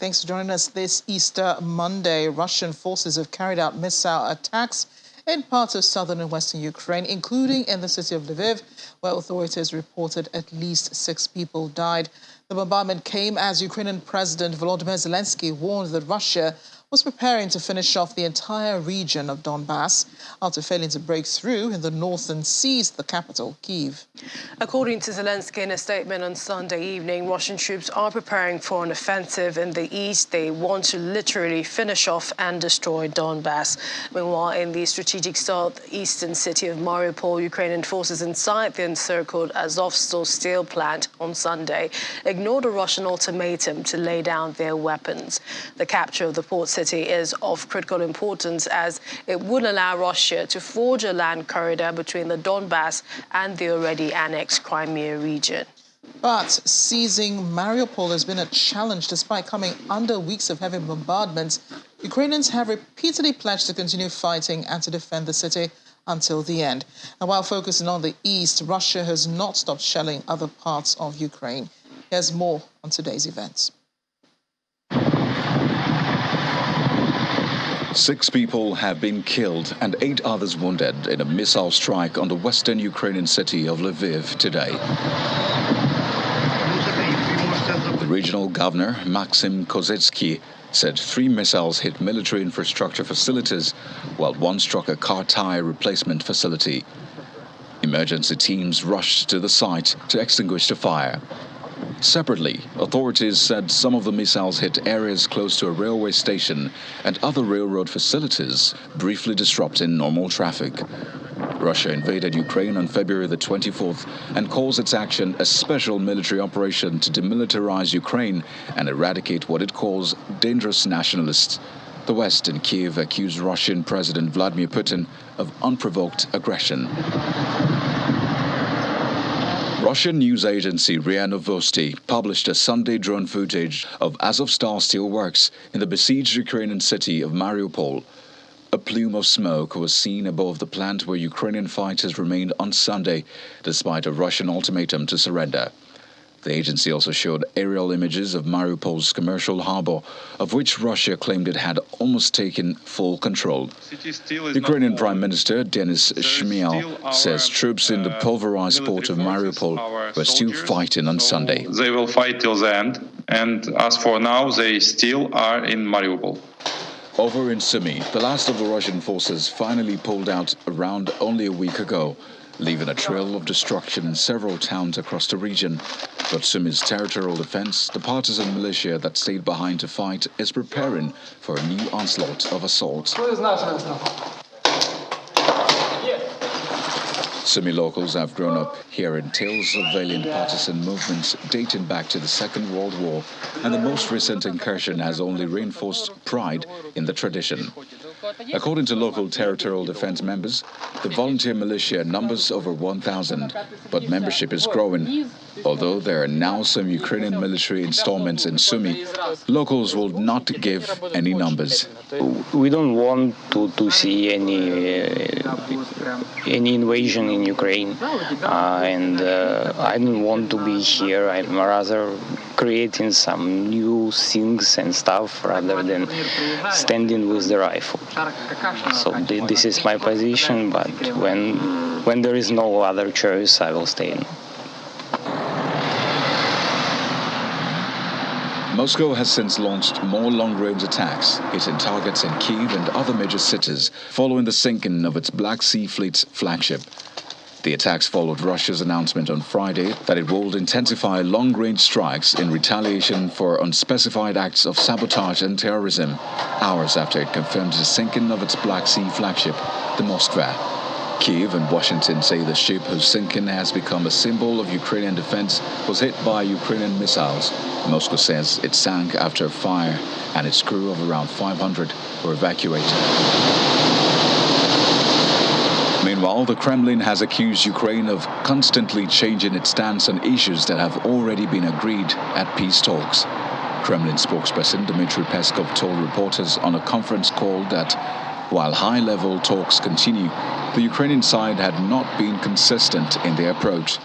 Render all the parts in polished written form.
Thanks for joining us this Easter Monday. Russian forces have carried out missile attacks in parts of southern and western Ukraine, including in the city of Lviv, where authorities reported at least 6 people died. The bombardment came as Ukrainian President Volodymyr Zelensky warned that Russia was preparing to finish off the entire region of Donbass after failing to break through in the north and seize the capital, Kyiv. According to Zelensky in a statement on Sunday evening, Russian troops are preparing for an offensive in the east. They want to literally finish off and destroy Donbass. Meanwhile, in the strategic southeastern city of Mariupol, Ukrainian forces inside the encircled Azovstal steel plant on Sunday ignored a Russian ultimatum to lay down their weapons. The capture of the port city is of critical importance as it would allow Russia to forge a land corridor between the Donbass and the already annexed Crimea region. But seizing Mariupol has been a challenge despite coming under weeks of heavy bombardments. Ukrainians have repeatedly pledged to continue fighting and to defend the city until the end. And while focusing on the east, Russia has not stopped shelling other parts of Ukraine. Here's more on today's events. 6 people have been killed and 8 others wounded in a missile strike on the western Ukrainian city of Lviv today. The regional governor, Maxim Kozetsky, said 3 missiles hit military infrastructure facilities, while 1 struck a car tire replacement facility. Emergency teams rushed to the site to extinguish the fire. Separately, authorities said some of the missiles hit areas close to a railway station and other railroad facilities, briefly disrupting normal traffic. Russia invaded Ukraine on February the 24th and calls its action a special military operation to demilitarize Ukraine and eradicate what it calls dangerous nationalists. The West and Kyiv accused Russian President Vladimir Putin of unprovoked aggression. Russian news agency RIA Novosti published a Sunday drone footage of Azovstal steelworks in the besieged Ukrainian city of Mariupol. A plume of smoke was seen above the plant where Ukrainian fighters remained on Sunday, despite a Russian ultimatum to surrender. The agency also showed aerial images of Mariupol's commercial harbor, of which Russia claimed it had almost taken full control. Ukrainian Prime Minister Denis Shmyhal says troops in the pulverized port of Mariupol were still fighting on Sunday. They will fight till the end, and as for now, they still are in Mariupol. Over in Sumy, the last of the Russian forces finally pulled out around only a week ago, leaving a trail of destruction in several towns across the region. But Sumy's territorial defense, the partisan militia that stayed behind to fight, is preparing for a new onslaught of assaults. Sumy locals have grown up hearing tales of valiant partisan movements dating back to the Second World War, and the most recent incursion has only reinforced pride in the tradition. According to local territorial defense members, the volunteer militia numbers over 1,000, but membership is growing. Although there are now some Ukrainian military installments in Sumy, locals will not give any numbers. We don't want to see any invasion in Ukraine, and I don't want to be here. I'm rather creating some new things and stuff rather than standing with the rifle. So this is my position, but when there is no other choice, I will stay in. Moscow has since launched more long-range attacks, hitting targets in Kyiv and other major cities, following the sinking of its Black Sea Fleet's flagship. The attacks followed Russia's announcement on Friday that it would intensify long-range strikes in retaliation for unspecified acts of sabotage and terrorism, hours after it confirmed the sinking of its Black Sea flagship, the Moskva. Kyiv and Washington say the ship, whose sinking has become a symbol of Ukrainian defense, was hit by Ukrainian missiles. Moscow says it sank after a fire, and its crew of around 500 were evacuated. Meanwhile, the Kremlin has accused Ukraine of constantly changing its stance on issues that have already been agreed at peace talks. Kremlin spokesperson Dmitry Peskov told reporters on a conference call that while high-level talks continue, the Ukrainian side had not been consistent in their approach.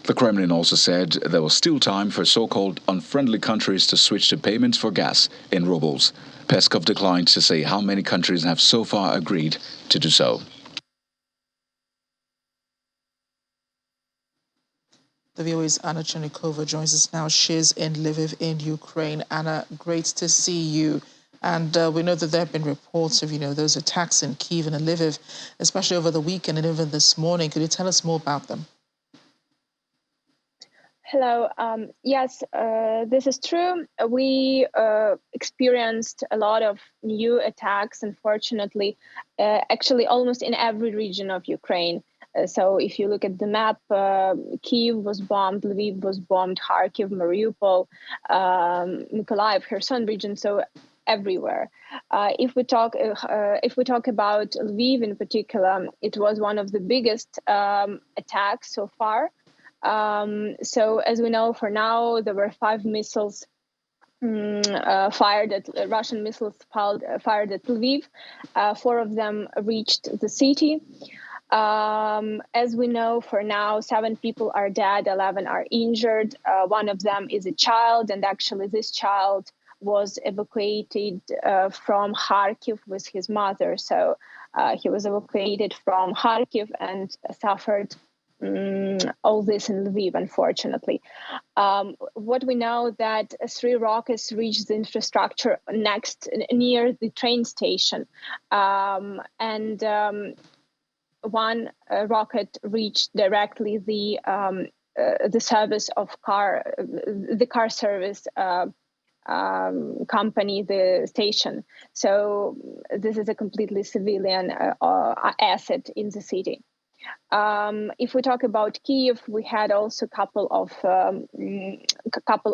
The Kremlin also said there was still time for so-called unfriendly countries to switch to payments for gas in rubles. Peskov declined to say how many countries have so far agreed to do so. The VOA's Anna Chernikova joins us now. She's in Lviv in Ukraine. Anna, great to see you. And we know that there have been reports of, those attacks in Kyiv and Lviv, especially over the weekend and even this morning. Could you tell us more about them? Hello. Yes, this is true. We experienced a lot of new attacks, unfortunately, actually almost in every region of Ukraine. So if you look at the map, Kyiv was bombed, Lviv was bombed, Kharkiv, Mariupol, Mykolaiv, Kherson region, so everywhere. If we talk about Lviv in particular, it was one of the biggest attacks so far. So as we know, for now, there were 5 missiles fired at Russian missiles fired at Lviv. 4 of them reached the city. As we know, for now, 7 people are dead, 11 are injured. One of them is a child, and actually this child was evacuated from Kharkiv with his mother. So he was evacuated from Kharkiv and suffered all this in Lviv, unfortunately. What we know that 3 rockets reached the infrastructure near the train station, and one rocket reached directly the service of the car service company, the station. So this is a completely civilian asset in the city. If we talk about Kyiv, we had also a couple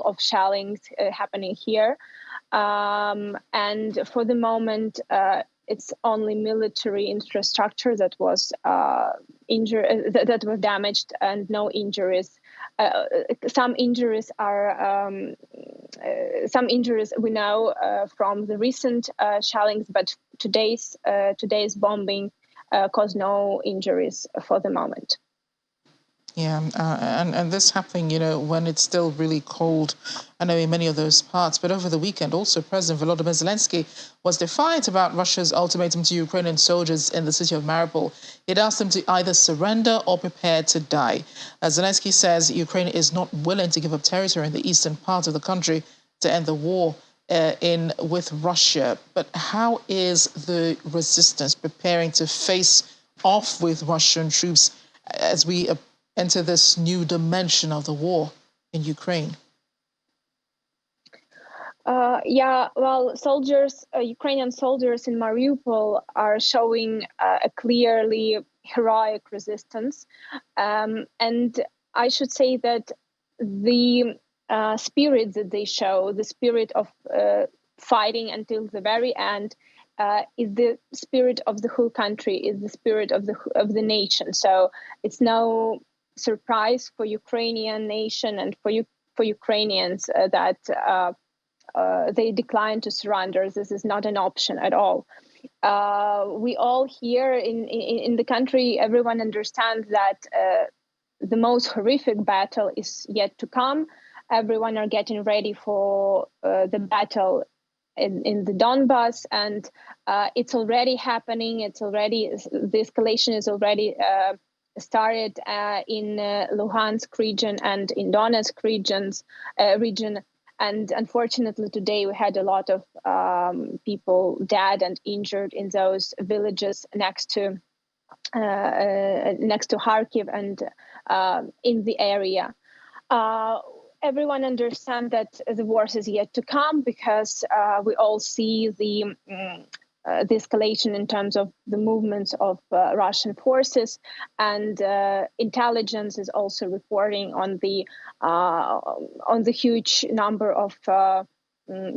of shellings happening here, and for the moment, it's only military infrastructure that was injured, that was damaged, and no injuries. Some injuries we know from the recent shellings, but today's bombing caused no injuries for the moment. Yeah, and this happening, when it's still really cold, I know in many of those parts. But over the weekend, also President Volodymyr Zelensky was defiant about Russia's ultimatum to Ukrainian soldiers in the city of Mariupol. It asked them to either surrender or prepare to die. As Zelensky says, Ukraine is not willing to give up territory in the eastern part of the country to end the war with Russia. But how is the resistance preparing to face off with Russian troops as we enter this new dimension of the war in Ukraine? Ukrainian soldiers in Mariupol are showing a clearly heroic resistance. And I should say that the spirit that they show, the spirit of fighting until the very end, is the spirit of the whole country, is the spirit of the nation. So it's no surprise for Ukrainian nation and for Ukrainians that they decline to surrender. This is not an option at all. We all here in the country, everyone understands that the most horrific battle is yet to come. Everyone are getting ready for the battle in the Donbas, and it's already happening. The escalation is already started in Luhansk region and in Donetsk region. And unfortunately, today we had a lot of people dead and injured in those villages next to Kharkiv and in the area. Everyone understands that the worst is yet to come, because we all see the escalation in terms of the movements of Russian forces, and intelligence is also reporting on the huge number of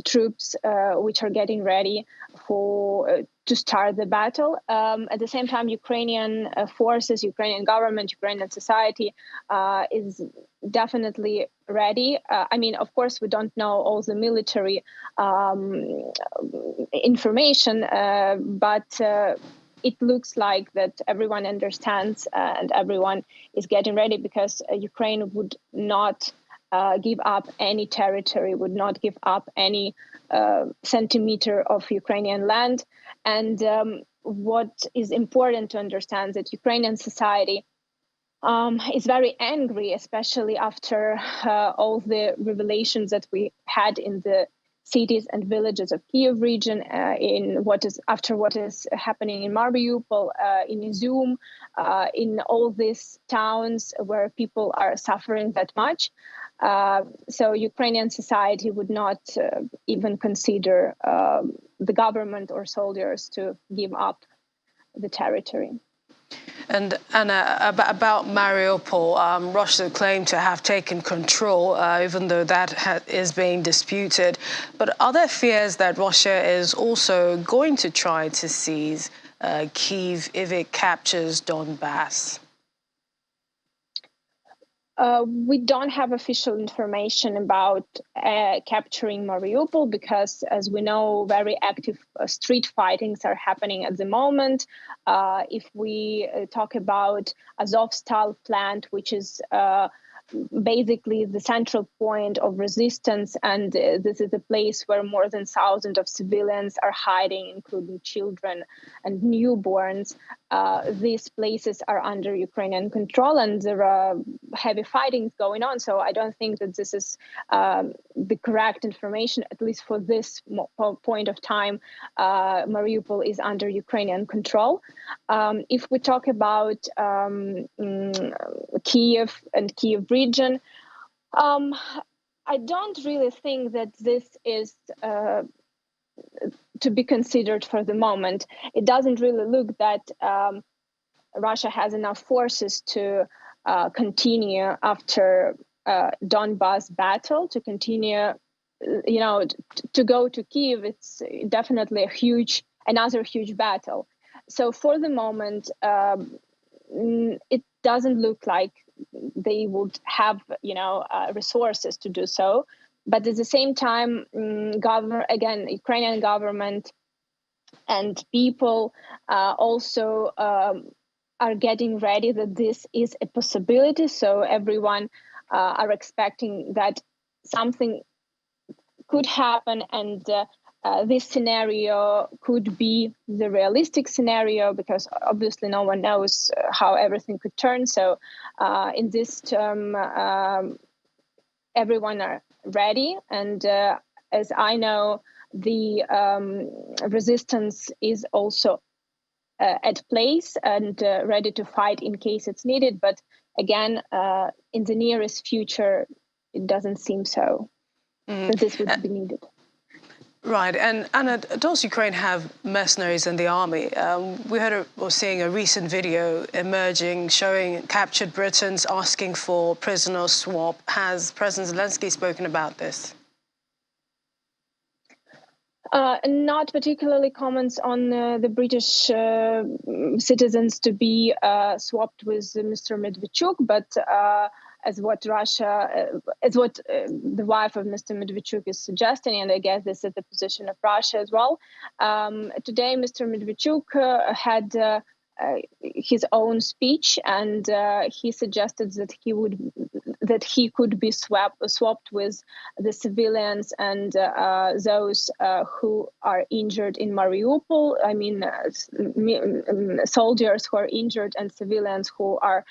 troops which are getting ready to start the battle. At the same time, Ukrainian forces, Ukrainian government, Ukrainian society is definitely ready. Of course, we don't know all the military information, but it looks like that everyone understands and everyone is getting ready, because Ukraine would not give up any territory, would not give up any centimeter of Ukrainian land. And what is important to understand is that Ukrainian society is very angry, especially after all the revelations that we had in the cities and villages of Kiev region, after what is happening in Mariupol, in Izum, in all these towns where people are suffering that much. So Ukrainian society would not even consider the government or soldiers to give up the territory. And Anna, about Mariupol, Russia claimed to have taken control, even though that is being disputed. But are there fears that Russia is also going to try to seize Kyiv if it captures Donbass? We don't have official information about capturing Mariupol because, as we know, very active street fightings are happening at the moment. If we talk about Azovstal plant, which is basically the central point of resistance, and this is a place where more than 1,000 of civilians are hiding, including children and newborns. These places are under Ukrainian control, and there are heavy fighting going on. So I don't think that this is the correct information, at least for this point of time. Mariupol is under Ukrainian control. If we talk about Kiev and Kiev region, I don't really think that this is to be considered for the moment. It doesn't really look that Russia has enough forces to continue after Donbass battle, to continue, to go to Kiev. It's definitely another huge battle. So for the moment, it doesn't look like they would have, resources to do so. But at the same time, Ukrainian government and people also are getting ready that this is a possibility. So everyone are expecting that something could happen, and this scenario could be the realistic scenario, because obviously no one knows how everything could turn. So in this term, everyone are ready. And as I know, the resistance is also at place and ready to fight in case it's needed. But again, in the nearest future, it doesn't seem so that this would be needed. Right, and Anna, does Ukraine have mercenaries in the army? We were seeing a recent video emerging showing captured Britons asking for prisoner swap. Has President Zelensky spoken about this? Not particularly comments on the British citizens to be swapped with Mr. Medvedchuk, but as what the wife of Mr. Medvedchuk is suggesting, and I guess this is the position of Russia as well. Today, Mr. Medvedchuk had his own speech, and he suggested that he could be swapped with the civilians and those who are injured in Mariupol. I mean, soldiers who are injured and civilians who are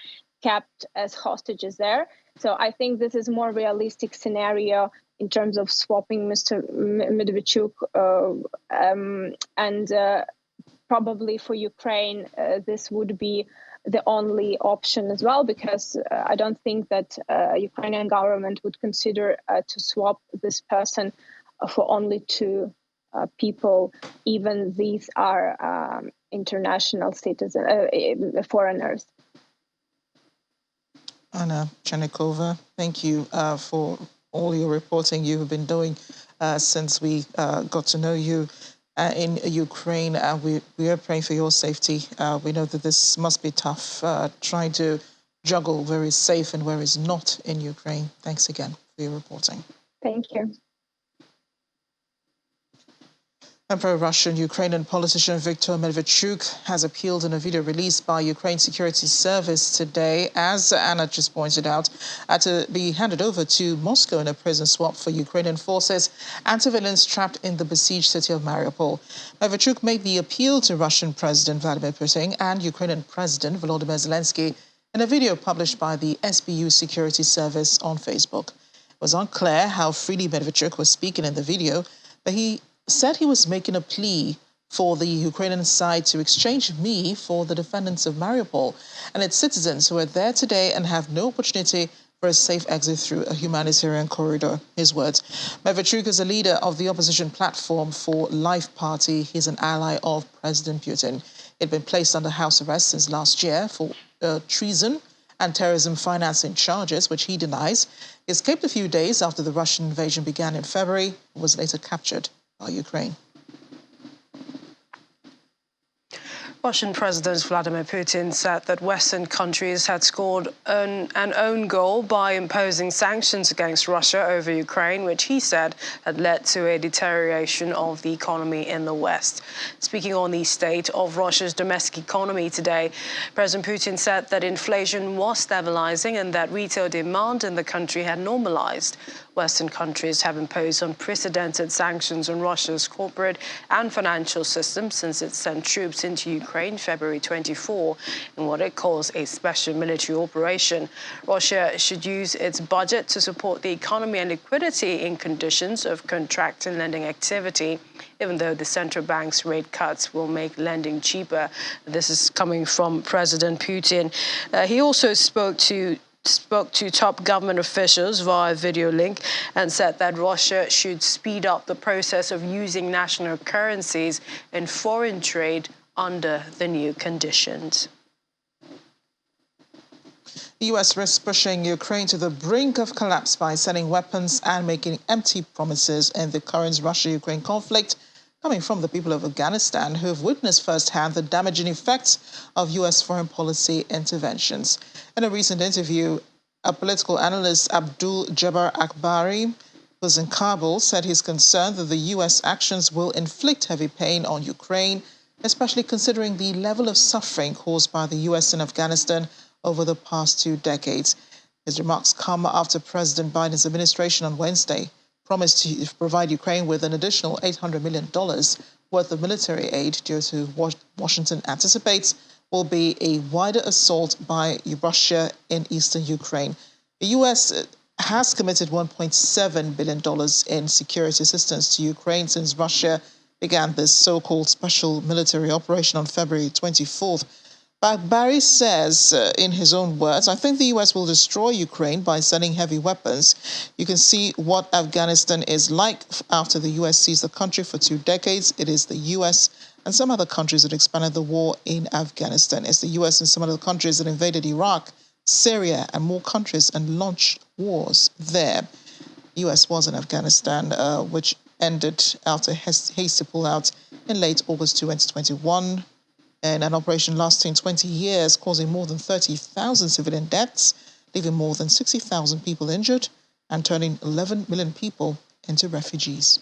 kept as hostages there. So I think this is a more realistic scenario in terms of swapping Mr. Medvedchuk, and probably for Ukraine, this would be the only option as well, because I don't think that Ukrainian government would consider to swap this person for only two people, even these are international citizens, foreigners. Anna Chernikova, thank you for all your reporting you have been doing since we got to know you in Ukraine. We are praying for your safety. We know that this must be tough, trying to juggle where is safe and where is not in Ukraine. Thanks again for your reporting. Thank you. And pro-Russian Ukrainian politician Viktor Medvedchuk has appealed in a video released by Ukraine's security service today, as Anna just pointed out, to be handed over to Moscow in a prison swap for Ukrainian forces and civilians trapped in the besieged city of Mariupol. Medvedchuk made the appeal to Russian President Vladimir Putin and Ukrainian President Volodymyr Zelensky in a video published by the SBU security service on Facebook. It was unclear how freely Medvedchuk was speaking in the video, but he said he was making a plea for the Ukrainian side to exchange me for the defendants of Mariupol and its citizens who are there today and have no opportunity for a safe exit through a humanitarian corridor. His words. Medvedchuk is a leader of the opposition platform for Life Party. He's an ally of President Putin. He'd been placed under house arrest since last year for treason and terrorism financing charges, which he denies. He escaped a few days after the Russian invasion began in February and was later captured by Ukraine. Russian President Vladimir Putin said that Western countries had scored an own goal by imposing sanctions against Russia over Ukraine, which he said had led to a deterioration of the economy in the West. Speaking on the state of Russia's domestic economy today, President Putin said that inflation was stabilizing and that retail demand in the country had normalized. Western countries have imposed unprecedented sanctions on Russia's corporate and financial system since it sent troops into Ukraine February 24 in what it calls a special military operation. Russia should use its budget to support the economy and liquidity in conditions of contracting lending activity, even though the central bank's rate cuts will make lending cheaper. This is coming from President Putin. He also spoke to top government officials via video link and said that Russia should speed up the process of using national currencies in foreign trade under the new conditions. The U.S. risks pushing Ukraine to the brink of collapse by sending weapons and making empty promises in the current Russia-Ukraine conflict, coming from the people of Afghanistan who have witnessed firsthand the damaging effects of U.S. foreign policy interventions. In a recent interview, a political analyst, Abdul Jabbar Akbari, who's in Kabul, said he's concerned that the U.S. actions will inflict heavy pain on Ukraine, especially considering the level of suffering caused by the U.S. in Afghanistan over the past 2 decades. His remarks come after President Biden's administration on Wednesday promised to provide Ukraine with an additional $800 million worth of military aid due to what Washington anticipates will be a wider assault by Russia in eastern Ukraine. The U.S. has committed $1.7 billion in security assistance to Ukraine since Russia began this so-called special military operation on February 24th. But Barry says, in his own words, I think the U.S. will destroy Ukraine by sending heavy weapons. You can see what Afghanistan is like after the U.S. seized the country for 2 decades. It is the U.S. and some other countries that expanded the war in Afghanistan. It's the U.S. and some other countries that invaded Iraq, Syria, and more countries and launched wars there. The U.S. was in Afghanistan, which ended after a hasty pullout in late August 2021. In an operation lasting 20 years, causing more than 30,000 civilian deaths, leaving more than 60,000 people injured, and turning 11 million people into refugees.